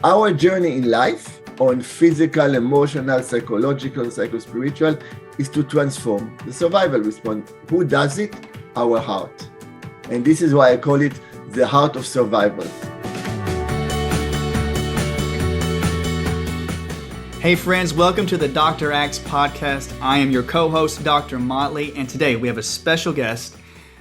Our journey in life on physical, emotional, psychological, psychospiritual is to transform the survival response. Who does it? Our heart. And this is why I call it the heart of survival. Hey friends, welcome to the Dr. Axe podcast. I am your co-host, Dr. Motley, and today we have a special guest,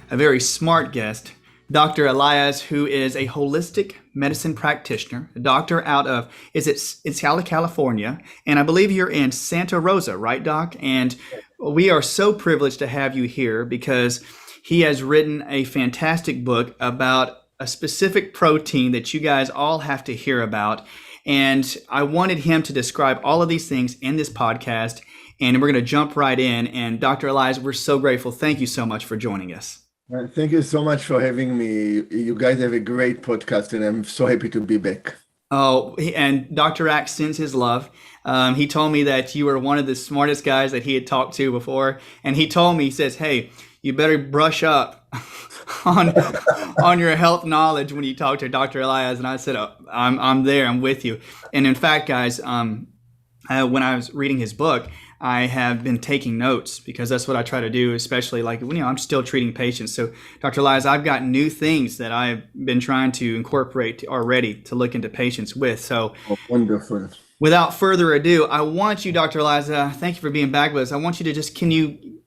a very smart guest, Dr. Elias, who is a holistic medicine practitioner, a doctor out of, it's out of California, and I believe you're in Santa Rosa, right, Doc? And we are so privileged to have you here because he has written a fantastic book about a specific protein that you guys all have to hear about. And I wanted him to describe all of these things in this podcast, and we're going to jump right in. And Dr. Elias, we're so grateful. Thank you so much for joining us. Thank you so much for having me. You guys have a great podcast, and I'm so happy to be back. Oh, and Dr. Axe sends his love. He told me that you were one of the smartest guys that he had talked to before. And he told me, he says, hey, you better brush up on your health knowledge when you talk to Dr. Elias. And I said, oh, I'm there, I'm with you. And in fact, guys, when I was reading his book, I have been taking notes because that's what I try to do, especially like, I'm still treating patients. So Dr. Elias, I've got new things that I've been trying to incorporate already to look into patients with. So wonderful. Without further ado, I want you, Dr. Elias, thank you for being back with us. I want you to can you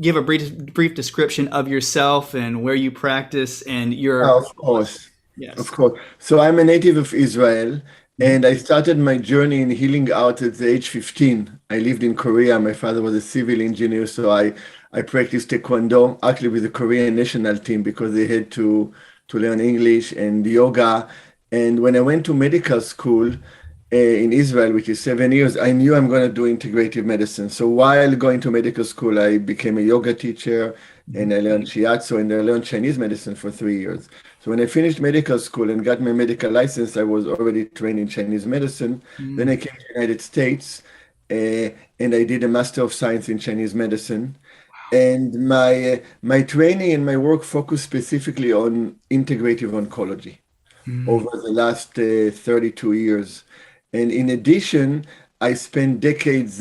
give a brief description of yourself and where you practice and your... Of course. Yes. Of course. So I'm a native of Israel. And I started my journey in healing art at the age 15. I lived in Korea. My father was a civil engineer, so I practiced Taekwondo, actually with the Korean national team because they had to learn English and yoga. And when I went to medical school in Israel, which is 7 years, I knew I'm going to do integrative medicine. So while going to medical school, I became a yoga teacher and I learned shiatsu and I learned Chinese medicine for 3 years. So when I finished medical school and got my medical license, I was already trained in Chinese medicine. Then I came to the United States and I did a Master of Science in Chinese medicine. And my training and my work focused specifically on integrative oncology over the last 32 years. And in addition, I spent decades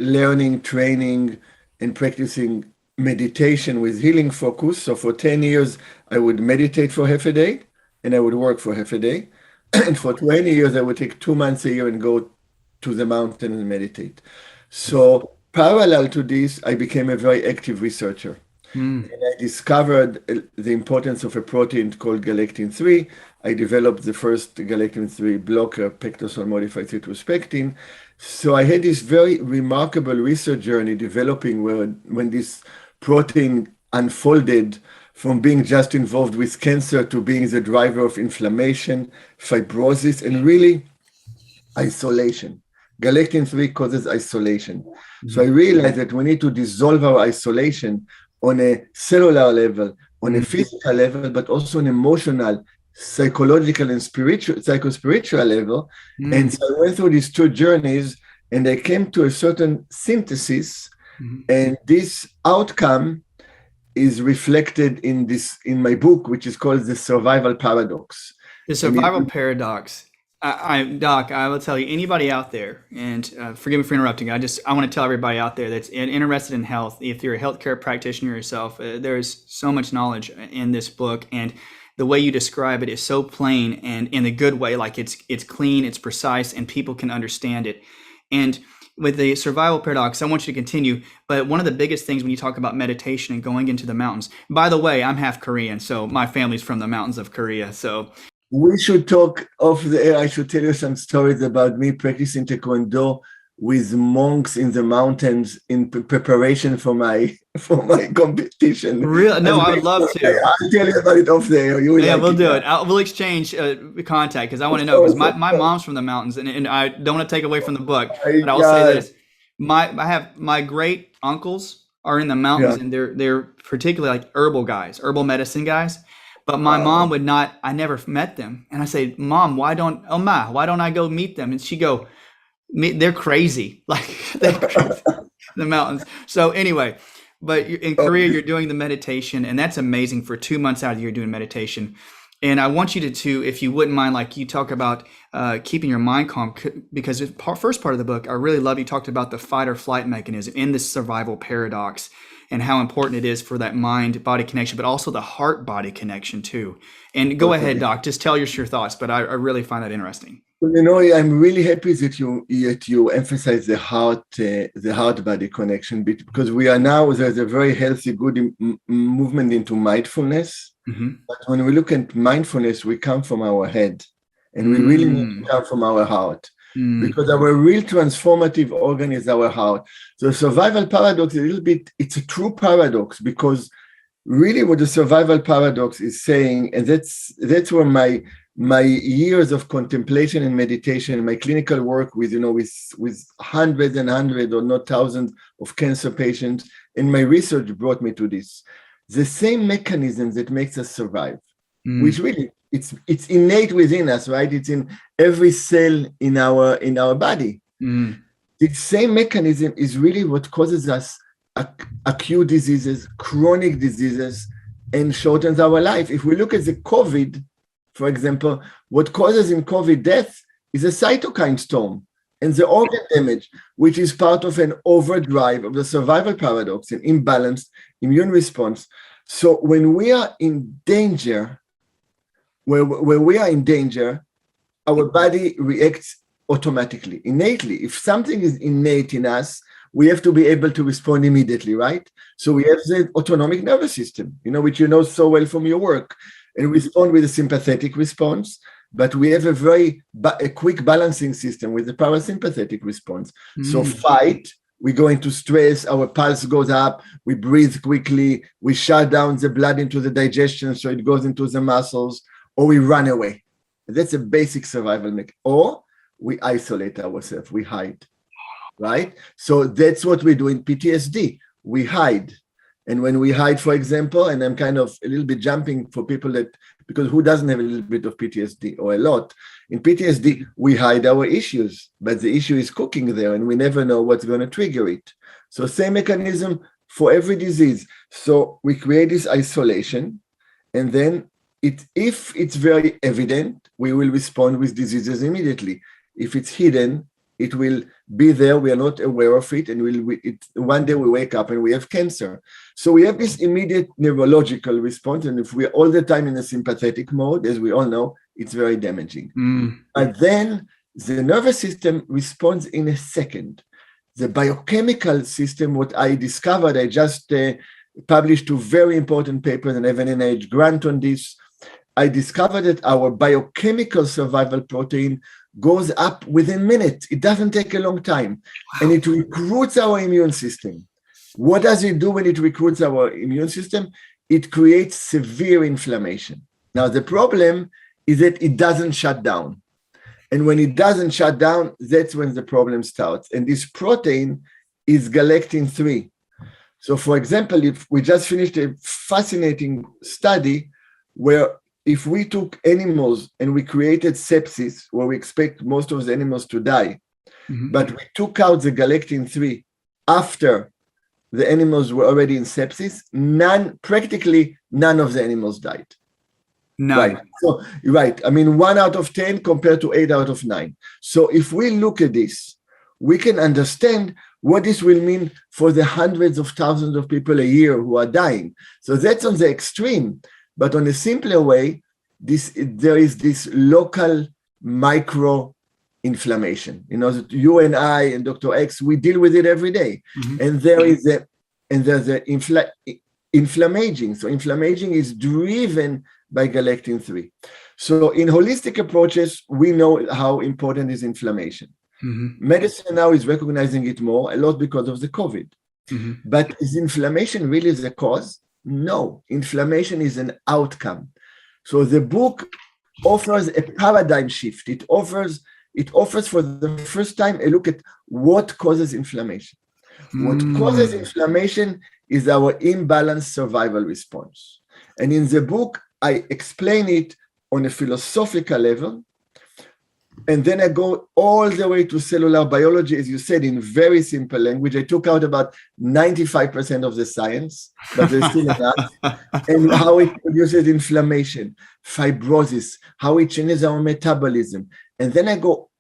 learning, training, and practicing meditation with healing focus. So for 10 years, I would meditate for half a day and I would work for half a day. And for 20 years, I would take 2 months a year and go to the mountain and meditate. So parallel to this, I became a very active researcher. And I discovered the importance of a protein called galectin-3. I developed the first galectin-3 blocker, pectosol modified citrospectin. So I had this very remarkable research journey developing when this protein unfolded from being just involved with cancer to being the driver of inflammation, fibrosis, and really isolation. Galectin-3 causes isolation. So I realized that we need to dissolve our isolation on a cellular level, on a physical level, but also an emotional, psychological, and psychospiritual level. And so I went through these two journeys and I came to a certain synthesis. And this outcome is reflected in my book, which is called The Survival Paradox. The Survival Paradox. Doc, I will tell you, anybody out there, and forgive me for interrupting, I want to tell everybody out there that's interested in health, if you're a healthcare practitioner yourself, there's so much knowledge in this book, and the way you describe it is so plain and in a good way, like it's clean, it's precise, and people can understand it. And with the survival paradox, I want you to continue, but one of the biggest things when you talk about meditation and going into the mountains, by the way, I'm half Korean, so my family's from the mountains of Korea, so... We should talk off the air. I should tell you some stories about me practicing Taekwondo with monks in the mountains in preparation for my competition. Really? No, I would love to. I'll tell you about it off the air. We'll do it. We'll exchange contact because I want to know, because my mom's from the mountains and I don't want to take away from the book, but I will say this. I have my great uncles are in the mountains and they're particularly like herbal medicine guys. But my mom would not, I never met them. And I say, Mom, why don't I go meet them? And she go, they're crazy. Like they're crazy. The mountains. So anyway, but in Korea, you're doing the meditation and that's amazing for 2 months out of the year doing meditation. And I want you to, if you wouldn't mind, like you talk about keeping your mind calm, because first part of the book, I really love you talked about the fight or flight mechanism in this survival paradox and how important it is for that mind-body connection, but also the heart-body connection too. And go ahead, Doc, just tell your thoughts, but I really find that interesting. Well, I'm really happy that you emphasize the heart-body connection, because there's a very healthy, good movement into mindfulness. Mm-hmm. But when we look at mindfulness, we come from our head, and we really need to come from our heart, because our real transformative organ is our heart. So the survival paradox is it's a true paradox, because really what the survival paradox is saying, and that's where my years of contemplation and meditation, my clinical work with hundreds and hundreds or not thousands of cancer patients, and my research brought me to this. The same mechanism that makes us survive, which really it's innate within us, right? It's in every cell in our body. The same mechanism is really what causes us acute diseases, chronic diseases, and shortens our life. If we look at the COVID, for example, what causes in COVID death is a cytokine storm and the organ damage, which is part of an overdrive of the survival paradox, an imbalanced immune response. So when we are in danger, where we are in danger, our body reacts automatically, innately. If something is innate in us, we have to be able to respond immediately, right? So we have the autonomic nervous system, which you know so well from your work, and respond with a sympathetic response. But we have a quick balancing system with the parasympathetic response. So fight, we go into stress, our pulse goes up, we breathe quickly, we shut down the blood into the digestion so it goes into the muscles, or we run away. That's a basic survival mechanism. Or we isolate ourselves, we hide, right? So that's what we do in PTSD. We hide. And when we hide, for example, and I'm kind of a little bit jumping for people because who doesn't have a little bit of PTSD or a lot? In PTSD, we hide our issues, but the issue is cooking there and we never know what's going to trigger it. So same mechanism for every disease. So we create this isolation, and then if it's very evident, we will respond with diseases immediately. If it's hidden, it will be there. We are not aware of it, and one day we wake up and we have cancer. So we have this immediate neurological response, and if we're all the time in a sympathetic mode, as we all know, it's very damaging. But then the nervous system responds in a second. The biochemical system, what I discovered, I just published 2 very important papers and have an NIH grant on this. I discovered that our biochemical survival protein goes up within minutes. It doesn't take a long time. And it recruits our immune system. What does it do when it recruits our immune system? It creates severe inflammation. Now, the problem is that it doesn't shut down. And when it doesn't shut down, that's when the problem starts. And this protein is galectin-3. So, for example, if we just finished a fascinating study where if we took animals and we created sepsis, where we expect most of the animals to die, but we took out the galectin-3 after the animals were already in sepsis, practically none of the animals died. None. Right. So, right. I mean, 1 out of 10 compared to 8 out of 9. So if we look at this, we can understand what this will mean for the hundreds of thousands of people a year who are dying. So that's on the extreme. But on a simpler way, there is this local micro inflammation. That you and I and Dr. X, we deal with it every day. And there's inflammaging. So inflammaging is driven by galectin-3. So in holistic approaches, we know how important is inflammation. Medicine now is recognizing it more, a lot because of the COVID. But is inflammation really the cause? No, inflammation is an outcome. So the book offers a paradigm shift. It offers for the first time a look at what causes inflammation. What causes inflammation is our imbalanced survival response. And in the book, I explain it on a philosophical level. And then I go all the way to cellular biology, as you said, in very simple language. I took out about 95% of the science, but there's still enough. And how it produces inflammation, fibrosis, how it changes our metabolism. And then I go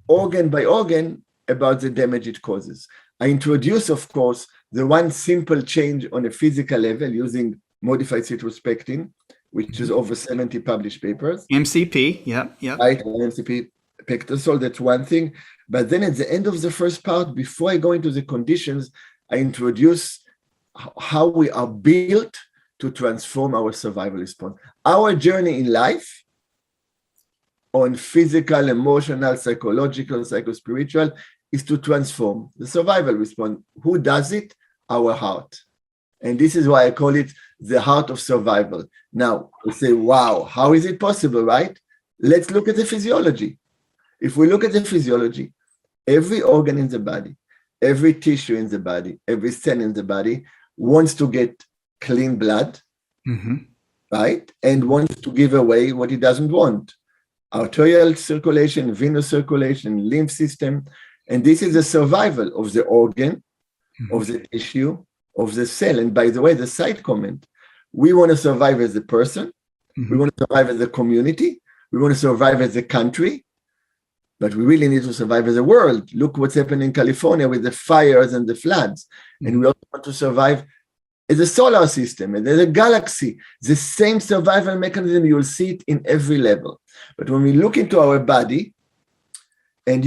organ by organ about the damage it causes. I introduce, of course, the one simple change on a physical level using modified citrospectin, which is over 70 published papers. MCP, yep. Right, MCP pectosol, that's one thing. But then at the end of the first part, before I go into the conditions, I introduce how we are built to transform our survival response. Our journey in life on physical, emotional, psychological, psychospiritual is to transform the survival response. Who does it? Our heart. And this is why I call it the heart of survival. Now, we say, wow, how is it possible, right? Let's look at the physiology. If we look at the physiology, every organ in the body, every tissue in the body, every cell in the body wants to get clean blood, right? And wants to give away what it doesn't want. Arterial circulation, venous circulation, lymph system. And this is the survival of the organ, of the tissue, of the cell. And by the way, the side comment, we want to survive as a person. We want to survive as a community. We want to survive as a country. But we really need to survive as a world. Look what's happening in California with the fires and the floods. And we also want to survive as a solar system, and as a galaxy. The same survival mechanism, you'll see it in every level. But when we look into our body, and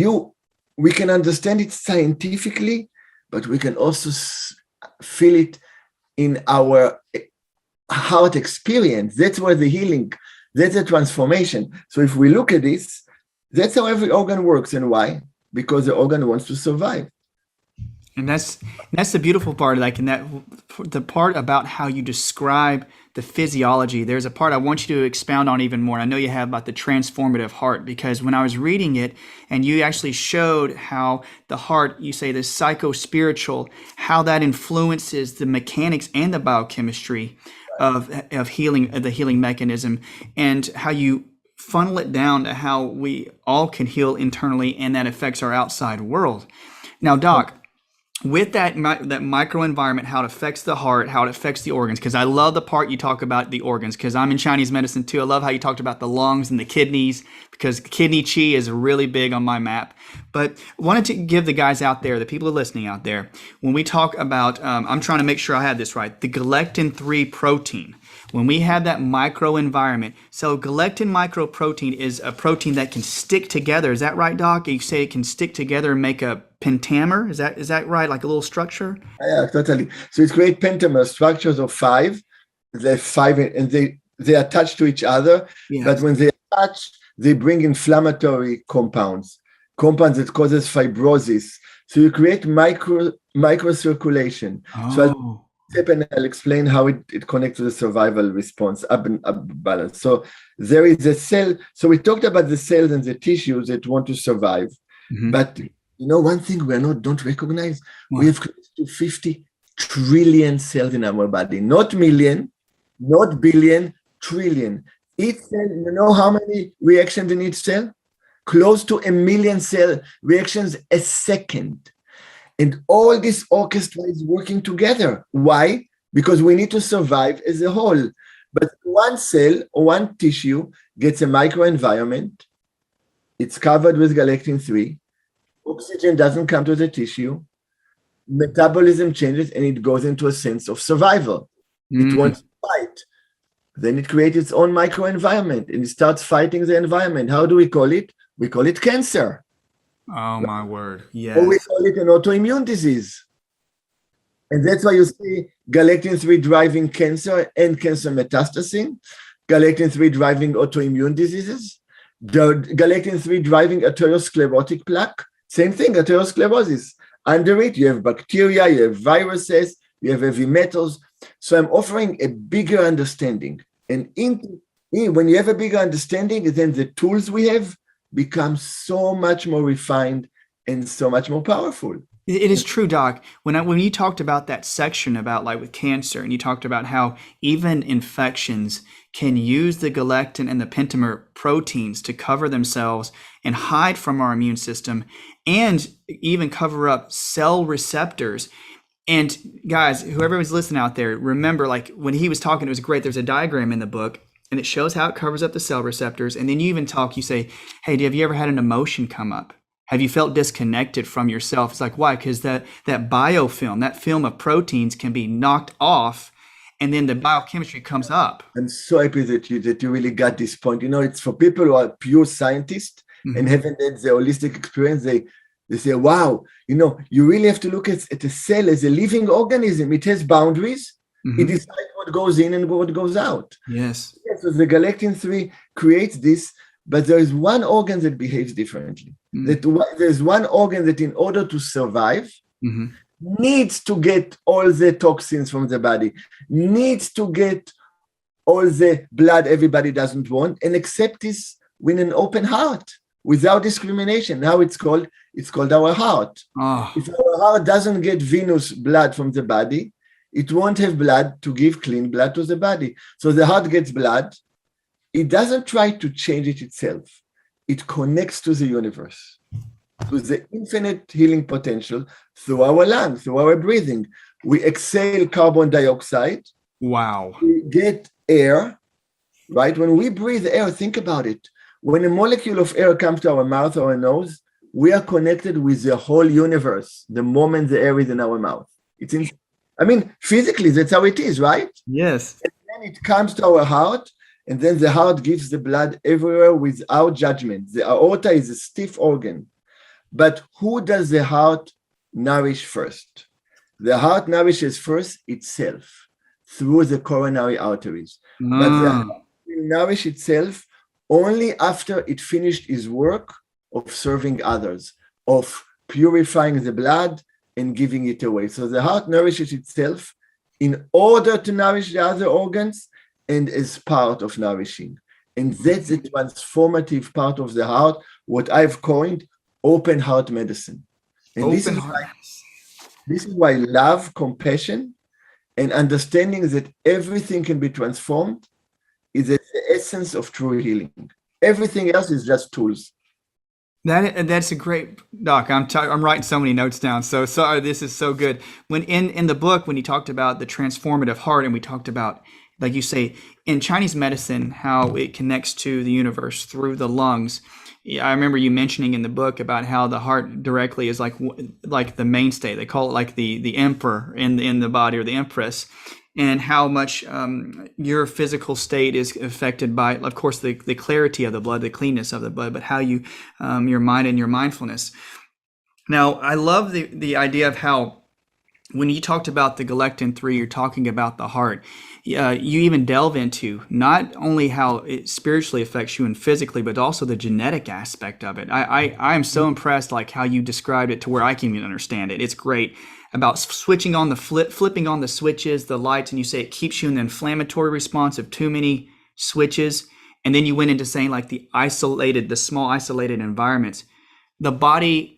we can understand it scientifically, but we can also feel it in our heart experience. That's where the healing, that's the transformation. So if we look at this, that's how every organ works. And why? Because the organ wants to survive. And that's the beautiful part, like in that the part about how you describe the physiology. There's a part I want you to expound on even more. I know you have about the transformative heart, because when I was reading it and you actually showed how the heart, you say the psycho-spiritual, how that influences the mechanics and the biochemistry of healing, the healing mechanism, and how you funnel it down to how we all can heal internally, and that affects our outside world. Now, Doc, with that microenvironment, how it affects the heart, how it affects the organs, because I love the part you talk about the organs, because I'm in Chinese medicine too. I love how you talked about the lungs and the kidneys, because kidney qi is really big on my map. But I wanted to give the guys out there, the people who are listening out there, when we talk about, I'm trying to make sure I have this right, the galectin-3 protein. When we have that microenvironment, so galectin microprotein is a protein that can stick together. Is that right, Doc? You say it can stick together and make a pentamer. Is that right? Like a little structure? Yeah, totally. So it creates pentamer structures of five. They're five, and they attach to each other. Yes. But when they attach, they bring inflammatory compounds that causes fibrosis. So you create microcirculation. Oh. So I'll explain how it connects to the survival response, up balance. So there is a cell. So we talked about the cells and the tissues that want to survive. But one thing we don't recognize, we have close to 50 trillion cells in our body. Not million, not billion, trillion. Each cell, you know how many reactions in each cell? Close to 1 million cell reactions a second. And all this orchestra is working together. Why? Because we need to survive as a whole. But one cell or one tissue gets a microenvironment. It's covered with galectin-3. Oxygen doesn't come to the tissue. Metabolism changes, and it goes into a sense of survival. It wants to fight. Then it creates its own microenvironment, and it starts fighting the environment. How do we call it? We call it cancer. Oh, my word. Yes. Or we call it an autoimmune disease. And that's why you see galectin-3 driving cancer and cancer metastasis, galectin-3 driving autoimmune diseases, galectin-3 driving atherosclerotic plaque. Same thing, atherosclerosis. Under it, you have bacteria, you have viruses, you have heavy metals. So I'm offering a bigger understanding. And when you have a bigger understanding, then the tools we have become so much more refined and so much more powerful. It is true, Doc. When you talked about that section about like with cancer, and you talked about how even infections can use the galectin and the pentamer proteins to cover themselves and hide from our immune system and even cover up cell receptors. And guys, whoever was listening out there, remember, like when he was talking, it was great. There's a diagram in the book and it shows how it covers up the cell receptors. And then you even you say, hey, have you ever had an emotion come up? Have you felt disconnected from yourself? It's like, why? Because that biofilm, that film of proteins can be knocked off and then the biochemistry comes up. I'm so happy that you really got this point. It's for people who are pure scientists and haven't had the holistic experience. They say, wow, you really have to look at a cell as a living organism. It has boundaries. It decides what goes in and what goes out. Yes. So the galectin-3 creates this, but there is one organ that behaves differently. There's one organ that in order to survive, needs to get all the toxins from the body, needs to get all the blood everybody doesn't want, and accept this with an open heart, without discrimination. Now it's called our heart. If our heart doesn't get venous blood from the body, it won't have blood to give clean blood to the body. So the heart gets blood. It doesn't try to change it itself. It connects to the universe, to the infinite healing potential through our lungs, through our breathing. We exhale carbon dioxide. Wow. We get air, right? When we breathe air, think about it. When a molecule of air comes to our mouth or our nose, we are connected with the whole universe the moment the air is in our mouth. Physically, that's how it is, right? Yes. And then it comes to our heart, and then the heart gives the blood everywhere without judgment. The aorta is a stiff organ. But who does the heart nourish first? The heart nourishes first itself through the coronary arteries. But the heart will nourish itself only after it finished its work of serving others, of purifying the blood and giving it away. So the heart nourishes itself in order to nourish the other organs and as part of nourishing. And that's the transformative part of the heart, what I've coined open heart medicine. And this is why love, compassion, and understanding that everything can be transformed is the essence of true healing. Everything else is just tools. That's a great, Doc. I'm writing so many notes down. So sorry, this is so good. When in the book, when you talked about the transformative heart, and we talked about, like you say, in Chinese medicine, how it connects to the universe through the lungs. I remember you mentioning in the book about how the heart directly is like the mainstay. They call it like the emperor in the body, or the empress, and how much your physical state is affected by, of course, the clarity of the blood, the cleanness of the blood, but how you your mind and your mindfulness. Now, I love the idea of how when you talked about the galectin-3, you're talking about the heart. You even delve into not only how it spiritually affects you and physically, but also the genetic aspect of it. I am so impressed, like how you described it to where I can even understand it. It's great about switching on flipping on the switches, the lights, and you say it keeps you in the inflammatory response of too many switches. And then you went into saying like the small isolated environments, the body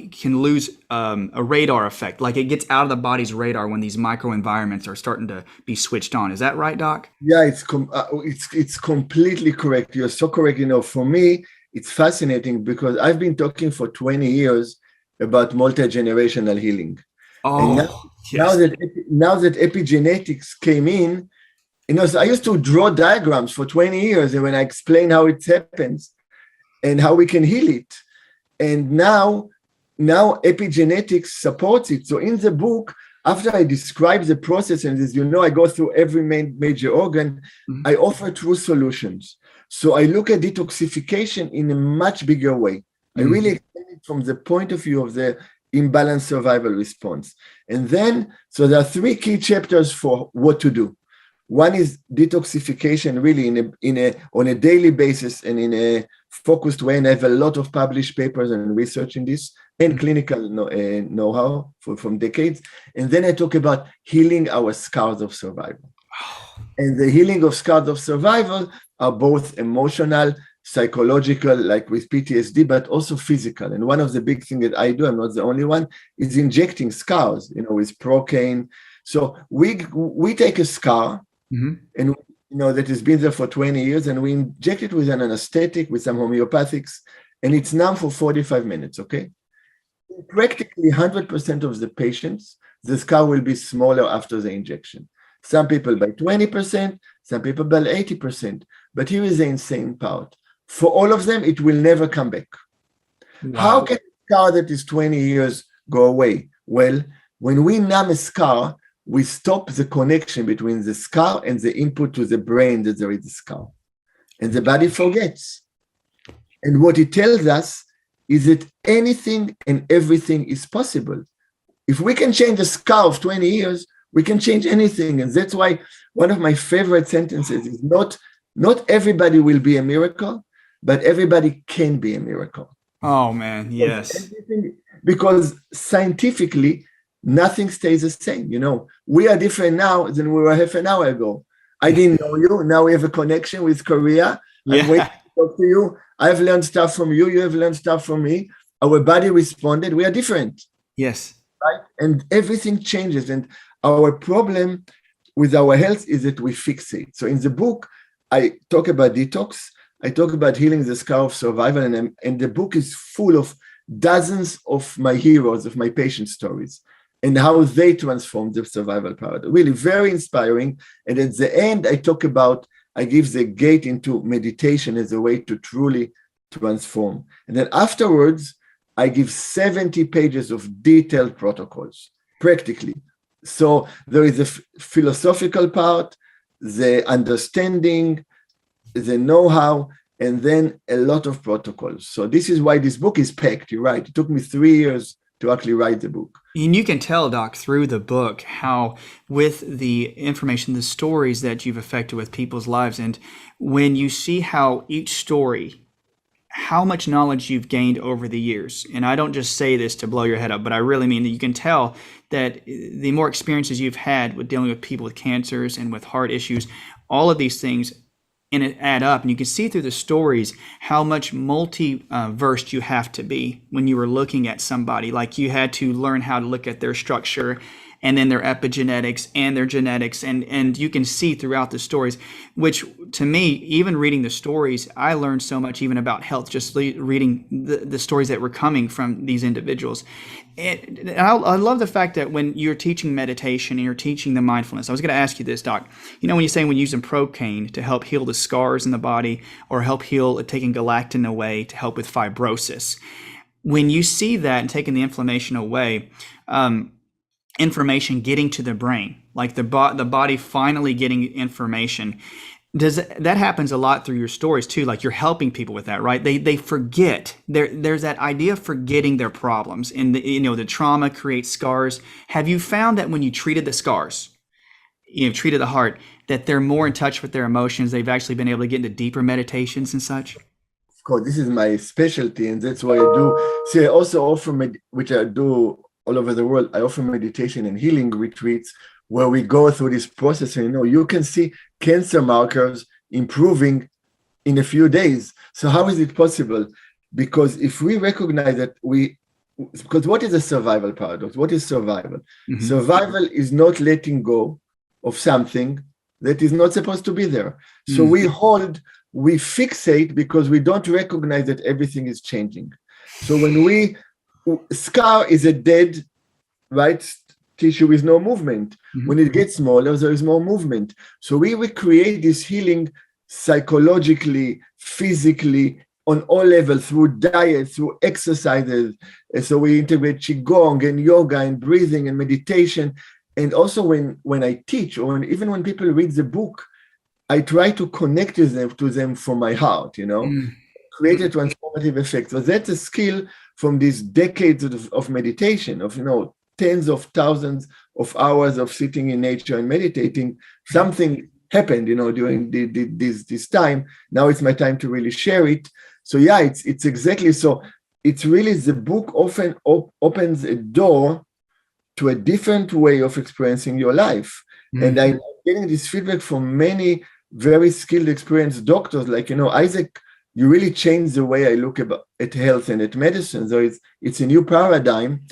can lose a radar effect. Like it gets out of the body's radar when these microenvironments are starting to be switched on. Is that right, Doc? Yeah, it's completely correct. You're so correct. For me, it's fascinating because I've been talking for 20 years about multigenerational healing. Oh, and now that epigenetics came in, so I used to draw diagrams for 20 years, and when I explain how it happens and how we can heal it. And now epigenetics supports it. So in the book, after I describe the process, and as you know, I go through every major organ, I offer true solutions. So I look at detoxification in a much bigger way. I really explain it from the point of view of the imbalanced survival response. And then, so there are 3 key chapters for what to do. One is detoxification, really on a daily basis and in a focused way. And I have a lot of published papers and research in this and clinical know-how from decades. And then I talk about healing our scars of survival. And the healing of scars of survival are both emotional, psychological, like with PTSD, but also physical. And one of the big things that I do, I'm not the only one, is injecting scars, with Procaine. So we take a scar and that has been there for 20 years, and we inject it with an anesthetic, with some homeopathics, and it's numb for 45 minutes, okay? In practically 100% of the patients, the scar will be smaller after the injection. Some people by 20%, some people by 80%. But here is the insane part. For all of them, it will never come back. Wow. How can a scar that is 20 years go away? Well, when we numb a scar, we stop the connection between the scar and the input to the brain that there is a scar. And the body forgets. And what it tells us is that anything and everything is possible. If we can change a scar of 20 years, we can change anything. And that's why one of my favorite sentences is not everybody will be a miracle, but everybody can be a miracle. Oh, man, yes. Because scientifically, nothing stays the same. We are different now than we were half an hour ago. I didn't know you. Now we have a connection with Korea. I'm waiting to talk to you. I've learned stuff from you. You have learned stuff from me. Our body responded. We are different. Yes. Right? And everything changes. And our problem with our health is that we fixate. So in the book, I talk about detox. I talk about healing the scar of survival. And the book is full of dozens of my heroes, of my patient stories, and how they transformed the survival paradigm. Really very inspiring. And at the end, I give the gate into meditation as a way to truly transform. And then afterwards, I give 70 pages of detailed protocols, practically. So there is a philosophical part, the understanding, the know-how, and then a lot of protocols. So this is why this book is packed. You're right. It took me 3 years to actually write the book. And you can tell, Doc, through the book how with the information, the stories that you've affected with people's lives, and when you see how each story, how much knowledge you've gained over the years. And I don't just say this to blow your head up, but I really mean that you can tell that the more experiences you've had with dealing with people with cancers and with heart issues, all of these things and it add up. And you can see through the stories how much multi-versed you have to be when you were looking at somebody. Like you had to learn how to look at their structure and then their epigenetics and their genetics. And you can see throughout the stories, which to me, even reading the stories, I learned so much even about health, just reading the stories that were coming from these individuals. And I love the fact that when you're teaching meditation and you're teaching the mindfulness, I was going to ask you this, Doc. When you say when using propane to help heal the scars in the body or help heal taking galactin away to help with fibrosis, when you see that and taking the inflammation away, information getting to the brain, like the body finally getting information. That happens a lot through your stories too? Like you're helping people with that, right? They forget. There's that idea of forgetting their problems, and the trauma creates scars. Have you found that when you treated the scars, treated the heart, that they're more in touch with their emotions? They've actually been able to get into deeper meditations and such? Of course, this is my specialty, and that's what I do. See, I also offer, which I do all over the world, I offer meditation and healing retreats where we go through this process. And you can see cancer markers improving in a few days. So how is it possible? Because if we recognize that because what is a survival paradox? What is survival? Mm-hmm. Survival is not letting go of something that is not supposed to be there. So we fixate because we don't recognize that everything is changing. So when scar is a dead, right, tissue with no movement. Mm-hmm. When it gets smaller, there is more movement. So we create this healing psychologically, physically, on all levels, through diet, through exercises. And so we integrate Qigong and yoga and breathing and meditation. And also when I teach, or even when people read the book, I try to connect to them from my heart, create a transformative effect. So that's a skill from these decades of meditation, of, tens of thousands of hours of sitting in nature and meditating. Something happened, during this time. Now it's my time to really share it. So yeah, it's exactly so. It's really, the book often opens a door to a different way of experiencing your life. Mm-hmm. And I'm getting this feedback from many very skilled, experienced doctors, like, Isaac, you really changed the way I look at health and at medicine. So it's a new paradigm.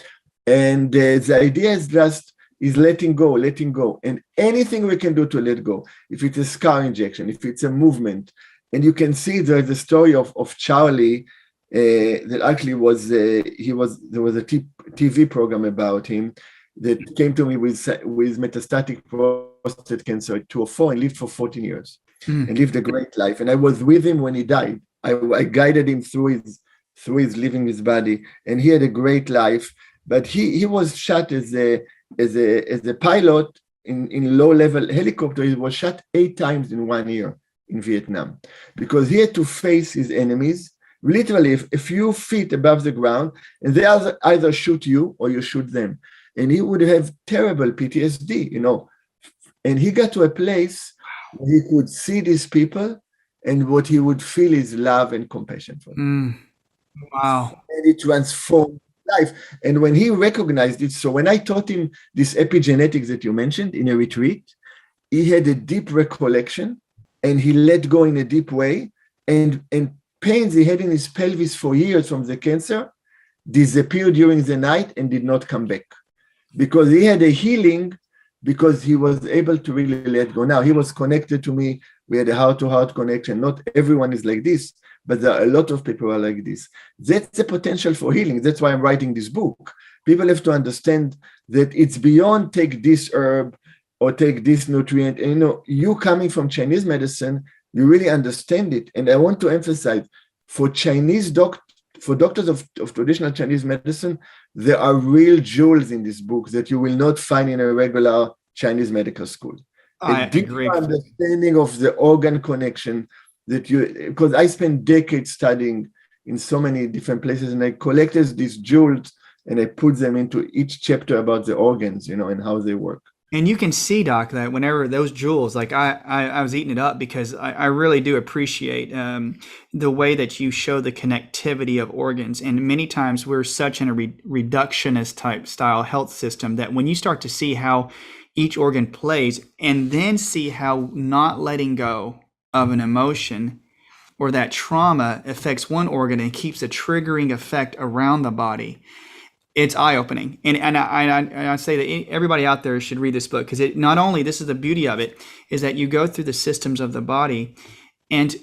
And the idea is just is letting go, letting go. And anything we can do to let go, if it's a scar injection, if it's a movement. And you can see there's a story of Charlie that actually was, there was a TV program about him that came to me with metastatic prostate cancer at 204 and lived for 14 years and lived a great life. And I was with him when he died. I guided him through his leaving his body, and he had a great life. But he was shot as a pilot in low-level helicopter. He was shot 8 times in 1 year in Vietnam because he had to face his enemies literally a few feet above the ground, and they either shoot you or you shoot them. And he would have terrible PTSD, you know. And he got to a place where he could see these people, and what he would feel is love and compassion for them. Wow. And it transformed life. And when he recognized it, so when I taught him this epigenetics that you mentioned in a retreat, he had a deep recollection, and he let go in a deep way, and pains he had in his pelvis for years from the cancer disappeared during the night and did not come back, because he had a healing, because he was able to really let go. Now, he was connected to me. We had a heart-to-heart connection. Not everyone is like this, but there are a lot of people who are like this. That's the potential for healing. That's why I'm writing this book. People have to understand that it's beyond take this herb or take this nutrient. And, you know, you coming from Chinese medicine, you really understand it. And I want to emphasize, for doctors of traditional Chinese medicine, there are real jewels in this book that you will not find in a regular Chinese medical school. I a deep agree. understanding of the organ connection because I spent decades studying in so many different places, and I collected these jewels and I put them into each chapter about the organs, you know, and how they work. And you can see, Doc, that whenever those jewels, like I was eating it up because I really do appreciate the way that you show the connectivity of organs. And many times we're such in a reductionist type style health system that when you start to see how each organ plays, and then see how not letting go of an emotion or that trauma affects one organ and keeps a triggering effect around the body, it's eye-opening. And I say that everybody out there should read this book, because it not only, this is the beauty of it, is that you go through the systems of the body. And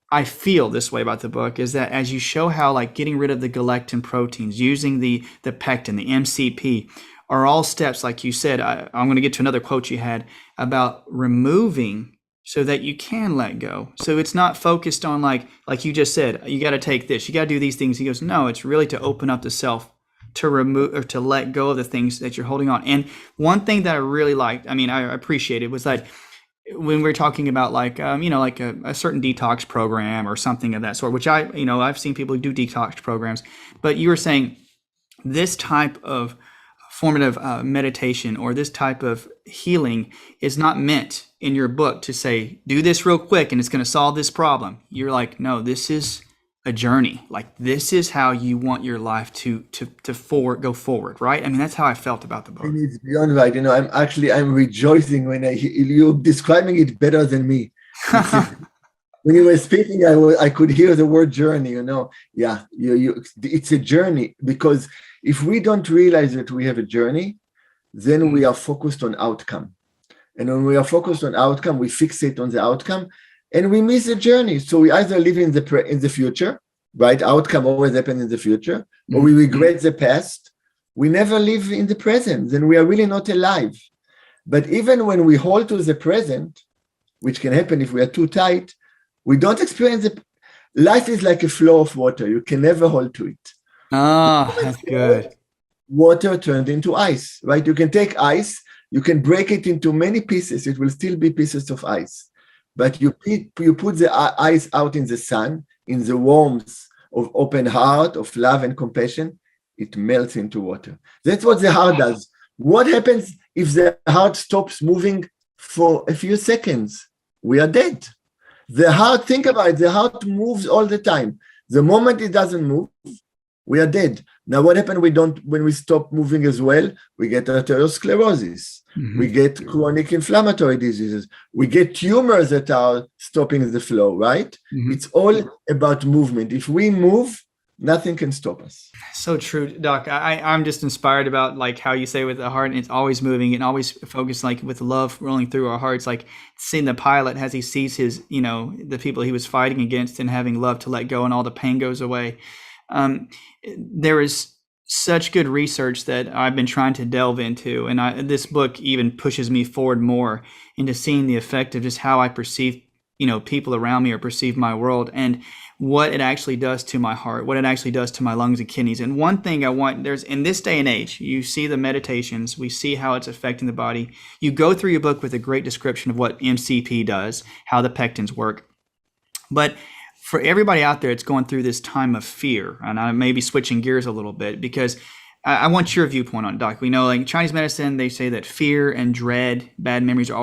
I feel this way about the book, is that as you show how, like, getting rid of the galectin proteins, using the pectin, the MCP, are all steps, like you said. I'm going to get to another quote you had about removing so that you can let go. So it's not focused on like you just said, you got to take this, you got to do these things. He goes, no, it's really to open up the self, to remove or to let go of the things that you're holding on. And one thing that I really liked, I appreciated, was that when we're talking about like a certain detox program or something of that sort, which I've seen people do detox programs, but you were saying this type of formative meditation or this type of healing is not meant in your book to say, do this real quick and it's going to solve this problem. You're like, no, this is a journey. Like, this is how you want your life to go forward, right? I mean, that's how I felt about the book. And it's beyond right. You know, I'm rejoicing when you're describing it better than me. When you were speaking, I could hear the word journey, you know. Yeah, it's a journey, because if we don't realize that we have a journey, then we are focused on outcome. And when we are focused on outcome, we fixate on the outcome and we miss the journey. So we either live in the future, right? Outcome always happens in the future, or we regret the past. We never live in the present, then we are really not alive. But even when we hold to the present, which can happen if we are too tight, we don't experience it. Life is like a flow of water. You can never hold to it. Ah, that's good. Water turned into ice, right? You can take ice, you can break it into many pieces. It will still be pieces of ice. But you put the ice out in the sun, in the warmth of open heart, of love and compassion, it melts into water. That's what the heart does. What happens if the heart stops moving for a few seconds? We are dead. The heart, think about it, the heart moves all the time. The moment it doesn't move, we are dead. Now, what happens when we stop moving as well? We get arteriosclerosis. We get chronic inflammatory diseases. We get tumors that are stopping the flow, right? It's all about movement. If we move, nothing can stop us. So true, Doc. I'm just inspired about like how you say with the heart, and it's always moving and always focused, like with love rolling through our hearts. Like seeing the pilot as he sees his, the people he was fighting against, and having love to let go, and all the pain goes away. There is such good research that I've been trying to delve into, and this book even pushes me forward more into seeing the effect of just how I perceive, people around me, or perceive my world, and what it actually does to my heart, what it actually does to my lungs and kidneys. And one thing there's in this day and age, you see the meditations, we see how it's affecting the body. You go through your book with a great description of what MCP does, how the pectins work. But for everybody out there, it's going through this time of fear, and I may be switching gears a little bit because I want your viewpoint on it, Doc. We know, like Chinese medicine, they say that fear and dread, bad memories are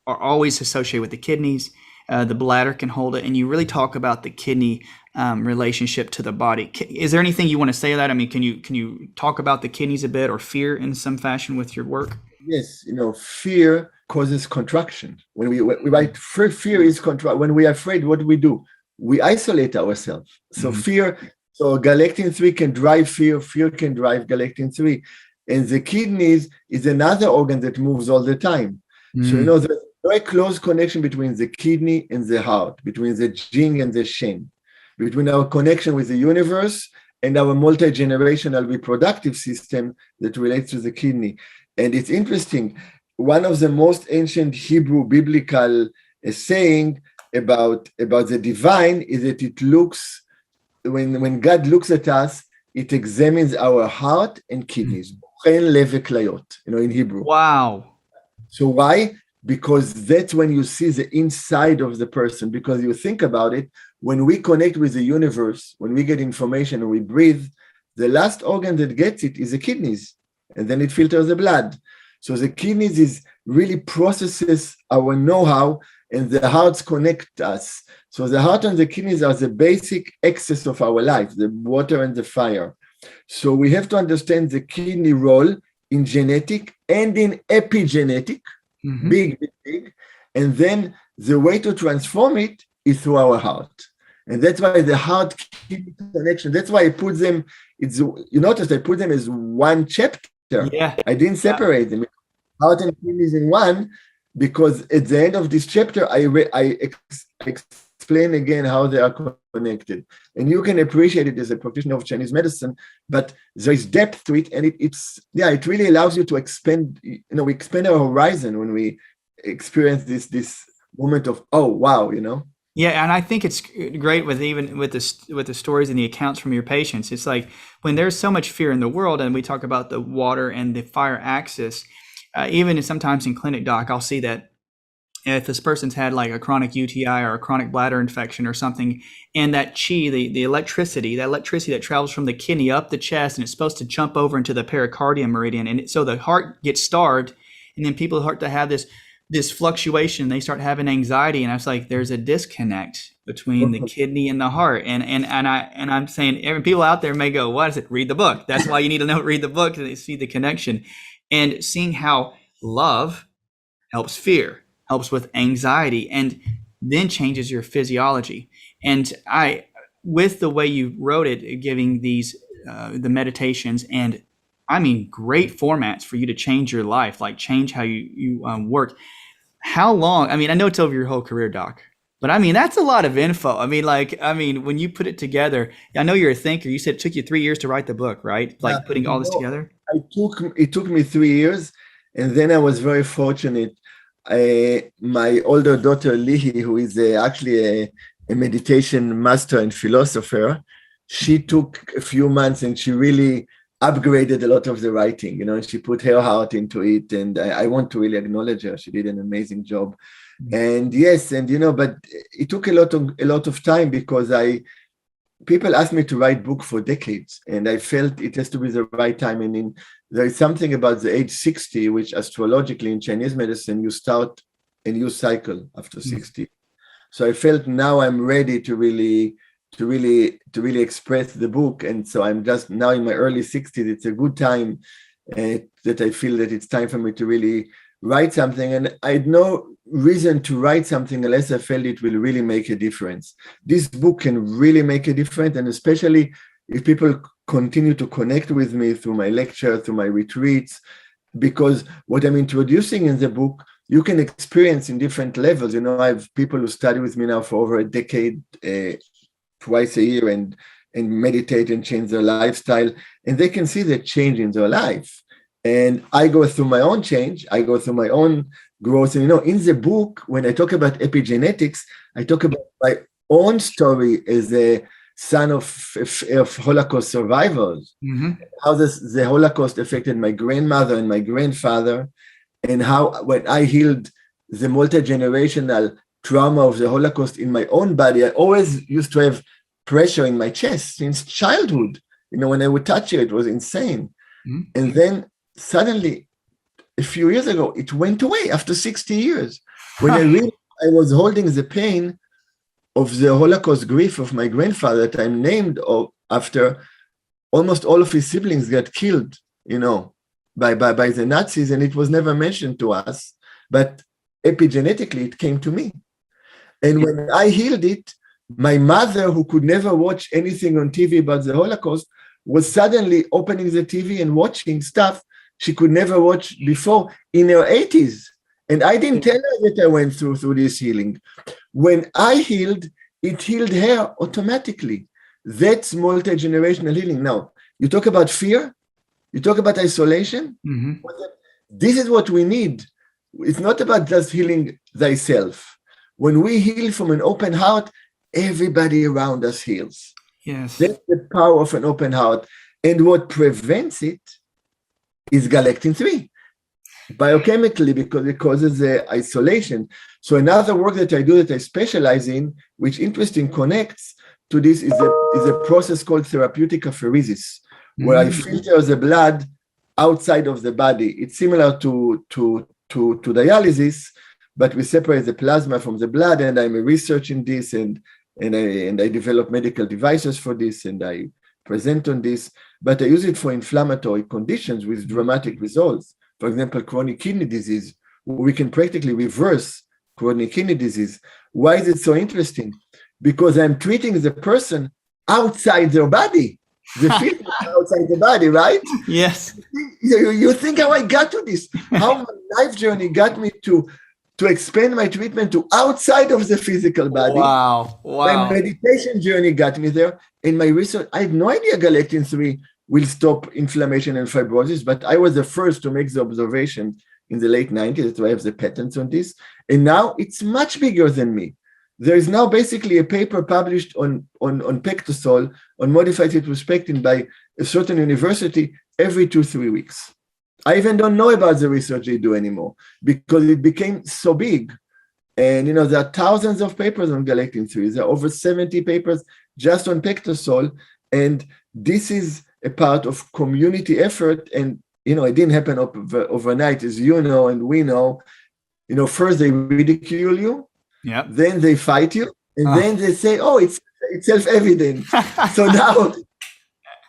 always associated with the kidneys. The bladder can hold it, and you really talk about the kidney relationship to the body. Is there anything you want to say to that? I mean, can you talk about the kidneys a bit, or fear in some fashion with your work? Yes, fear causes contraction. When we write, fear is contraction. When we are afraid, what do? We isolate ourselves. So galectin-3 can drive fear. Fear can drive galectin-3, and the kidneys is another organ that moves all the time. So there's a very close connection between the kidney and the heart, between the yin and the shen, between our connection with the universe and our multi-generational reproductive system that relates to the kidney. And it's interesting, one of the most ancient Hebrew biblical saying about the divine is that it looks, when God looks at us, it examines our heart and kidneys, in Hebrew. Wow. So why? Because that's when you see the inside of the person. Because you think about it, when we connect with the universe, when we get information and we breathe, the last organ that gets it is the kidneys, and then it filters the blood. So the kidneys really processes our know-how, and the hearts connect us. So the heart and the kidneys are the basic axis of our life, the water and the fire. So we have to understand the kidney role in genetic and in epigenetic. Big. And then the way to transform it is through our heart. And that's why the heart kidney connection, that's why I put them, you notice I put them as one chapter. Yeah. I didn't separate them. Heart and kidneys in one, because at the end of this chapter, I explain again how they are connected. And you can appreciate it as a practitioner of Chinese medicine, but there is depth to it, and it really allows you to expand, we expand our horizon when we experience this moment of, oh, wow, Yeah, and I think it's great with the stories and the accounts from your patients. It's like when there's so much fear in the world, and we talk about the water and the fire axis, even sometimes in clinic, Doc, I'll see that if this person's had like a chronic UTI or a chronic bladder infection or something, and that chi, the electricity that travels from the kidney up the chest, and it's supposed to jump over into the pericardium meridian, and so the heart gets starved, and then people start to have this fluctuation. They start having anxiety, and I was like, there's a disconnect between the kidney and the heart, and I'm saying, people out there may go, what is it? Read the book. That's why you need to read the book, to see the connection, and seeing how love helps fear, helps with anxiety, and then changes your physiology. And with the way you wrote it, giving these the meditations, and I mean, great formats for you to change your life, like change how you work. How long? I mean, I know it's over your whole career, Doc, but I mean, that's a lot of info. I mean, when you put it together, I know you're a thinker. You said it took you 3 years to write the book, right? Like putting all this together. It took me 3 years, and then I was very fortunate. My older daughter, Lihi, who is actually a meditation master and philosopher, she took a few months, and she really upgraded a lot of the writing, she put her heart into it. And I want to really acknowledge her. She did an amazing job. And yes, and but it took a lot of time, because people asked me to write book for decades, and I felt it has to be the right time. And there is something about the age 60, which astrologically in Chinese medicine, you start a new cycle after 60. So I felt now I'm ready to really express the book. And so I'm just now in my early 60s. It's a good time that I feel that it's time for me to really write something. And I had no reason to write something unless I felt it will really make a difference. This book can really make a difference, and especially if people continue to connect with me through my lecture, through my retreats, because what I'm introducing in the book, you can experience in different levels. I have people who study with me now for over a decade, twice a year, and meditate and change their lifestyle, and they can see the change in their life. And I go through my own change. I go through my own growth. And in the book, when I talk about epigenetics, I talk about my own story as a son of Holocaust survivors, how the Holocaust affected my grandmother and my grandfather, and how when I healed the multi-generational trauma of the Holocaust in my own body, I always used to have pressure in my chest since childhood. When I would touch it was insane. And then suddenly, a few years ago, it went away after 60 years. When I realized I was holding the pain of the Holocaust grief of my grandfather that I'm named after. Almost all of his siblings got killed, by the Nazis, and it was never mentioned to us. But epigenetically, it came to me. And when I healed it, my mother, who could never watch anything on TV about the Holocaust, was suddenly opening the TV and watching stuff she could never watch before in her 80s. And I didn't tell her that I went through this healing. When I healed, it healed her automatically. That's multi-generational healing. Now, you talk about fear, you talk about isolation. This is what we need. It's not about just healing thyself. When we heal from an open heart, everybody around us heals. Yes. That's the power of an open heart. And what prevents it is galectin-3, biochemically, because it causes the isolation. So another work that I do that I specialize in, which interesting connects to this, is a process called therapeutic apheresis, where I filter the blood outside of the body. It's similar to dialysis, but we separate the plasma from the blood, and I'm researching this, and I develop medical devices for this, and I present on this, but I use it for inflammatory conditions with dramatic results. For example, chronic kidney disease, we can practically reverse chronic kidney disease. Why is it so interesting? Because I'm treating the person outside their body, the feeling outside the body, right? Yes. You think how I got to this, how my life journey got me to expand my treatment to outside of the physical body. Wow. My meditation journey got me there. In my research, I had no idea galectin-3 will stop inflammation and fibrosis, but I was the first to make the observation in the late 90s. That's why I have the patents on this. And now it's much bigger than me. There is now basically a paper published on pectosol, on modified citrospectin by a certain university every 2-3 weeks. I even don't know about the research they do anymore because it became so big. And, there are thousands of papers on galectin-3. There are over 70 papers just on pectosol. And this is a part of community effort. And, it didn't happen overnight, as you know, and we know. First they ridicule you. Yep. Then they fight you. And then they say, oh, it's self-evident. So now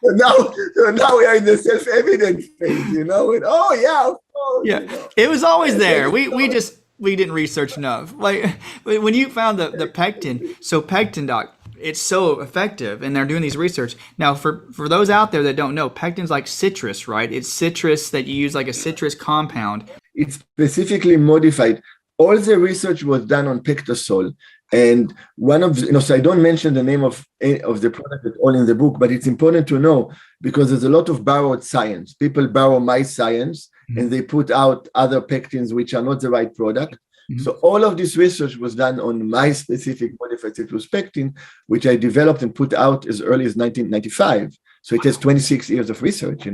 we are in the self-evident phase, and, oh yeah, of course. Yeah, it was always there. We didn't research enough. Like when you found the pectin, so pectin, doc, it's so effective, and they're doing these research now. For those out there that don't know, pectin's like citrus, right? It's citrus that you use like a citrus compound. It's specifically modified. All the research was done on pectosol. And one of, so I don't mention the name of the product at all in the book, but it's important to know because there's a lot of borrowed science. People borrow my science and they put out other pectins, which are not the right product. So all of this research was done on my specific modified citrospectin, which I developed and put out as early as 1995. So it has 26 years of research,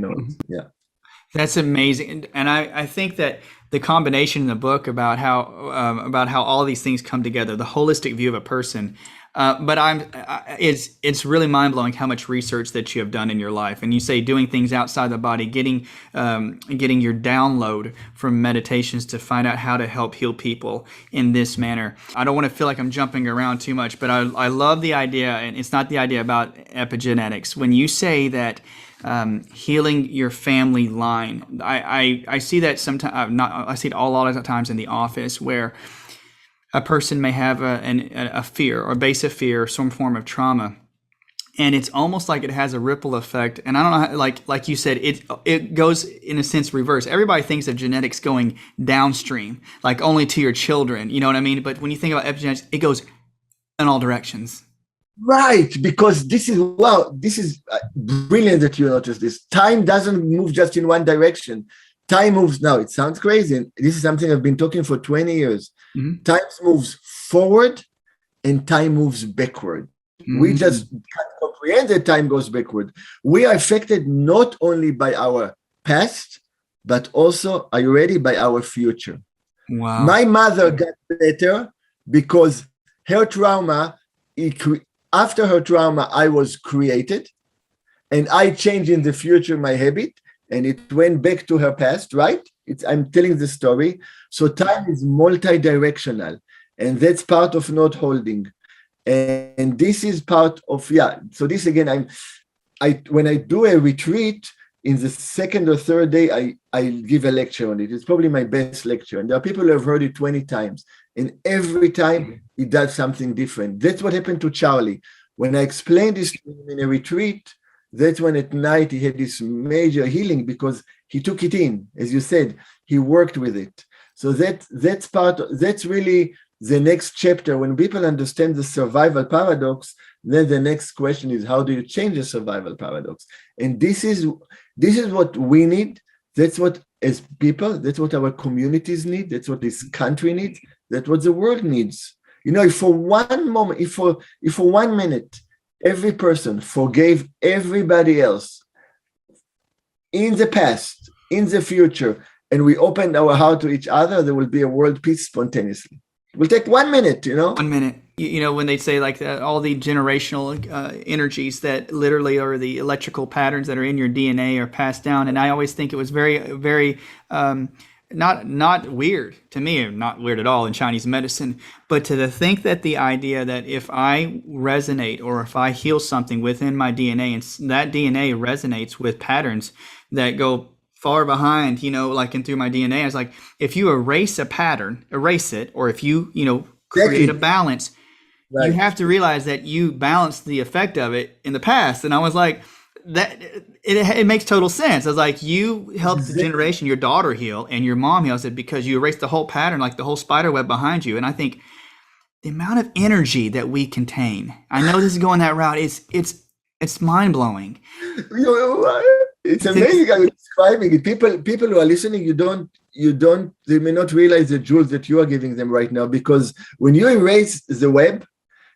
Yeah. That's amazing. And I think that the combination in the book about how all these things come together, the holistic view of a person, but it's really mind blowing how much research that you have done in your life. And you say doing things outside the body, getting your download from meditations to find out how to help heal people in this manner. I don't want to feel like I'm jumping around too much, but I love the idea, and it's not the idea about epigenetics. When you say that healing your family line, I see that sometimes. I see it a lot of times in the office where a person may have a fear or a base of fear or some form of trauma, and it's almost like it has a ripple effect. And I don't know how, like you said, it goes in a sense reverse. Everybody thinks of genetics going downstream, like only to your children, you know what I mean? But when you think about epigenetics, it goes in all directions. Right, because this is, wow, this is brilliant that you noticed this. Time doesn't move just in one direction. Time moves now. It sounds crazy. And this is something I've been talking for 20 years. Mm-hmm. Time moves forward and time moves backward. Mm-hmm. We just can't comprehend that time goes backward. We are affected not only by our past, but also, are you ready, by our future. Wow. My mother got better because her trauma, after her trauma, I was created and I changed in the future my habit and it went back to her past, right? I'm telling the story. So time is multi-directional and that's part of not holding. And this is part of, so this again, when I do a retreat, in the second or third day, I give a lecture on it. It's probably my best lecture. And there are people who have heard it 20 times. And every time it does something different. That's what happened to Charlie. When I explained this to him in a retreat, that's when at night he had this major healing because he took it in. As you said, he worked with it. So that's really the next chapter. When people understand the survival paradox, then the next question is, how do you change the survival paradox? And this is what we need. That's what, as people, that's what our communities need. That's what this country needs. That's what the world needs. You know, if for one moment, if for 1 minute, every person forgave everybody else in the past, in the future, and we opened our heart to each other, there will be a world peace spontaneously. It will take 1 minute, 1 minute. You know, when they say like all the generational energies that literally are the electrical patterns that are in your DNA are passed down. And I always think it was very, very, not weird to me, not weird at all in Chinese medicine, but to think that the idea that if I resonate or if I heal something within my DNA and that DNA resonates with patterns that go far behind, like in through my DNA, I was like, if you erase a pattern, erase it, or if you, create a balance, right, you have to realize that you balanced the effect of it in the past. And I was like, that it makes total sense. I was like, you helped the generation, your daughter heal and your mom heals it because you erased the whole pattern, like the whole spider web behind you. And I think the amount of energy that we contain, I know this is going that route, it's mind blowing. It's amazing how you're describing it. People who are listening, they may not realize the jewels that you are giving them right now, because when you erase the web,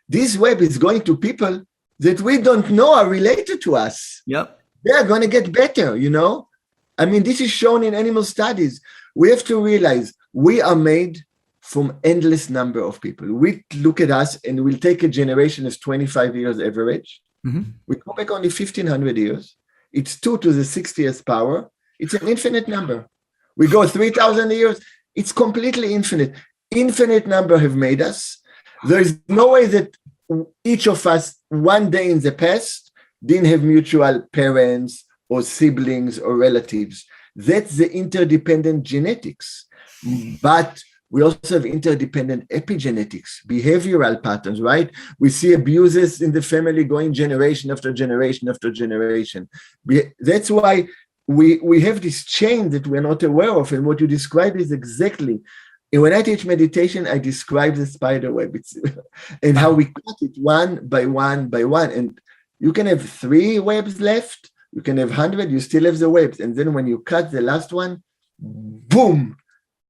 this web is going to people that we don't know are related to us. Yep. They are going to get better, I mean, this is shown in animal studies. We have to realize we are made from endless number of people. We look at us and we'll take a generation as 25 years average. Mm-hmm. We go back only 1,500 years. It's 2 to the 60th power. It's an infinite number. We go 3,000 years. It's completely infinite. Infinite number have made us. There is no way that each of us one day in the past didn't have mutual parents or siblings or relatives. That's the interdependent genetics. But we also have interdependent epigenetics, behavioral patterns, right? We see abuses in the family going generation after generation after generation. That's why we have this chain that we're not aware of. And what you describe is exactly. And when I teach meditation, I describe the spider web and how we cut it one by one by one. And you can have 3 webs left. You can have 100. You still have the webs. And then when you cut the last one, boom,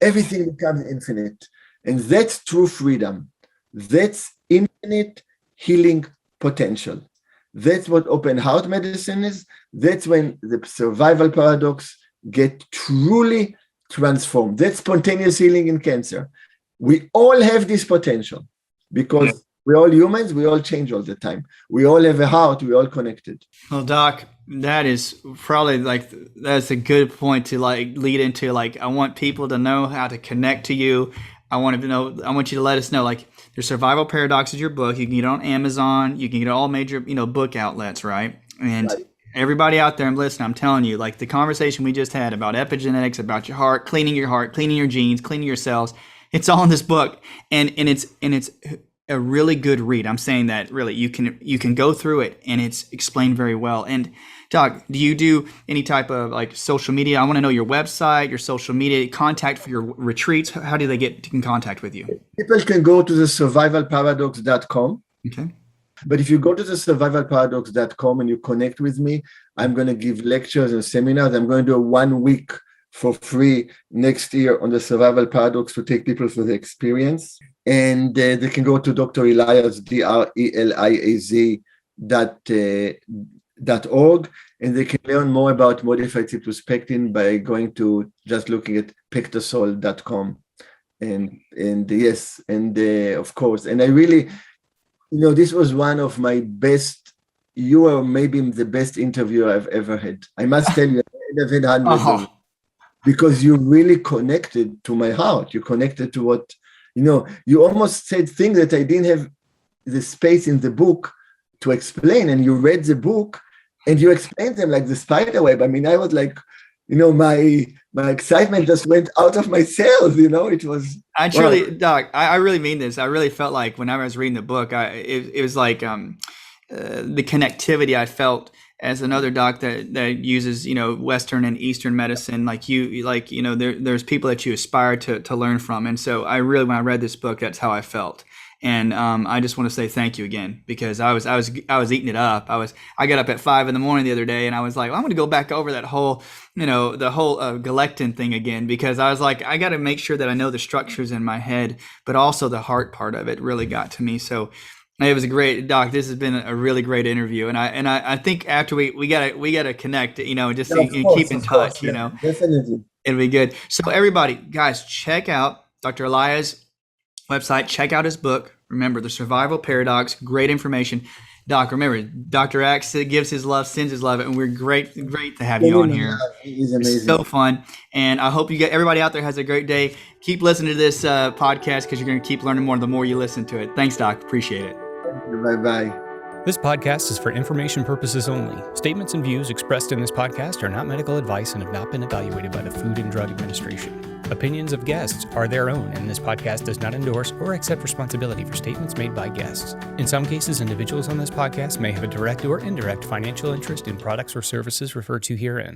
everything becomes infinite. And that's true freedom. That's infinite healing potential. That's what open heart medicine is. That's when the survival paradox get truly transformed. That's spontaneous healing in cancer. We all have this potential because we're all humans. We all change all the time. We all have a heart. We're all connected. Well, Doc, that is probably that's a good point to lead into. I want people to know how to connect to you. I want you to let us know, your Survival Paradox is your book. You can get it on Amazon. You can get it all major, book outlets, right? And right. Everybody out there, I'm listening. I'm telling you, the conversation we just had about epigenetics, about your heart, cleaning your genes, cleaning your cells. It's all in this book, and it's a really good read. I'm saying that really you can go through it and it's explained very well. And Doc, do you do any type of like social media? I want to know your website, your social media, contact for your retreats. How do they get in contact with you? People can go to the survivalparadox.com. Okay. But if you go to the survivalparadox.com and you connect with me, I'm going to give lectures and seminars. I'm going to do a 1 week for free next year on the survival paradox to take people through the experience. And they can go to Dr. Elias, DRELIAZ.org, and they can learn more about modified cytospectin by going to just looking at pectosol.com. And yes, and of course, and I really, this was one of my best, you are maybe the best interviewer I've ever had. I must tell you, I've had hundreds of, because you really connected to my heart. You connected to what, you almost said things that I didn't have the space in the book to explain, and you read the book and you explained them like the spider web. I mean, I was like, my excitement just went out of my cells, it was. I truly, wow. Doc, I really mean this. I really felt like when I was reading the book, it was like the connectivity I felt as another doc that uses, Western and Eastern medicine, there's people that you aspire to learn from. And so when I read this book, that's how I felt. And I just want to say thank you again, because I was eating it up. I got up at 5 a.m. the other day, and I was like, well, I'm going to go back over that whole, the whole galectin thing again, because I was like, I got to make sure that I know the structures in my head, but also the heart part of it really got to me. So it was a great, Doc. This has been a really great interview, and I think after we gotta connect, just keep in touch, Definitely, it'll be good. So everybody, guys, check out Dr. Elias' website. Check out his book. Remember, The Survival Paradox. Great information. Doc, remember, Dr. Axe gives his love, sends his love, and we're great to have you on here. He's amazing. It's so fun, and I hope everybody out there has a great day. Keep listening to this podcast, because you're going to keep learning more the more you listen to it. Thanks, Doc. Appreciate it. Bye-bye. This podcast is for information purposes only. Statements and views expressed in this podcast are not medical advice and have not been evaluated by the Food and Drug Administration. Opinions of guests are their own, and this podcast does not endorse or accept responsibility for statements made by guests. In some cases, individuals on this podcast may have a direct or indirect financial interest in products or services referred to herein.